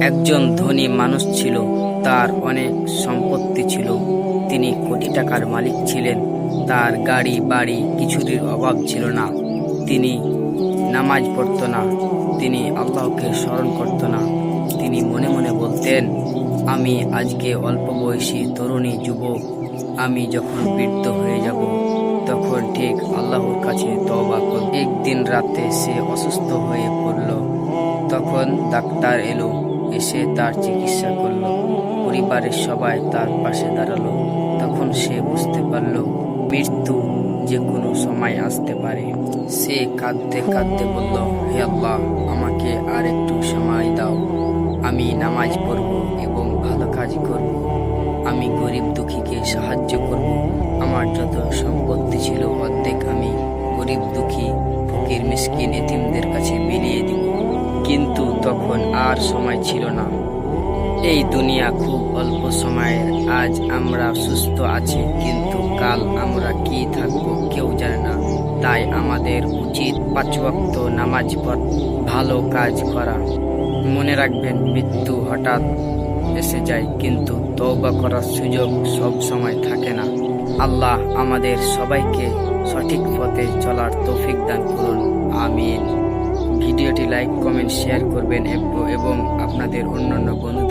একজন ধনী মানুষ ছিল, তার অনেক সম্পত্তি ছিল, তিনি কোটি টাকার মালিক ছিলেন। তার গাড়ি বাড়ি কিছুরই অভাব ছিল না। তিনি নামাজ পড়ত না, তিনি আল্লাহকে স্মরণ করত না। তিনি মনে মনে বলতেন, আমি আজকে অল্প বয়সী তরুণী যুবক, আমি যখন বৃদ্ধ হয়ে যাব তখন ঠিক আল্লাহর কাছে তওবা করব। একদিন রাতে সে অসুস্থ হয়ে পড়ল। তখন ডাক্তার এলো, এসে তার চিকিৎসা করলো। পরিবারের সবাই তার পাশে দাঁড়ালো। তখন সে বুঝতে পারল মৃত্যু যে কোনো সময় আসতে পারে। সে কাঁদতে কাঁদতে বলল, হে আল্লাহ, আমাকে আর একটু সময় দাও। আমি নামাজ পড়ব এবং ভালো কাজ করব। আমি গরিব দুঃখীকে সাহায্য করব। আমার যত সম্পত্তি ছিল অর্ধেক আমি গরিব দুঃখী ফকির মিসকিন এতিমদের কাছে বিলিয়ে দিব। কিন্তু তখন আর সময় ছিল না। এই দুনিয়া খুব অল্প সময়ের। আজ আমরা সুস্থ আছি, কিন্তু কাল আমরা কি থাকবো কেউ জানে না। তাই আমাদের উচিত 5 ওয়াক্ত নামাজ পড়া, ভালো কাজ করা। মনে রাখবেন, মৃত্যু হঠাৎ এসে যায়, কিন্তু তওবা করার সুযোগ সব সময় থাকে না। আল্লাহ আমাদের সবাইকে সঠিক পথে চলার তৌফিক দান করুন। আমিন। ভিডিওটি লাইক, কমেন্ট, শেয়ার করবেন এবং আপনাদের অন্যান্য বন্ধু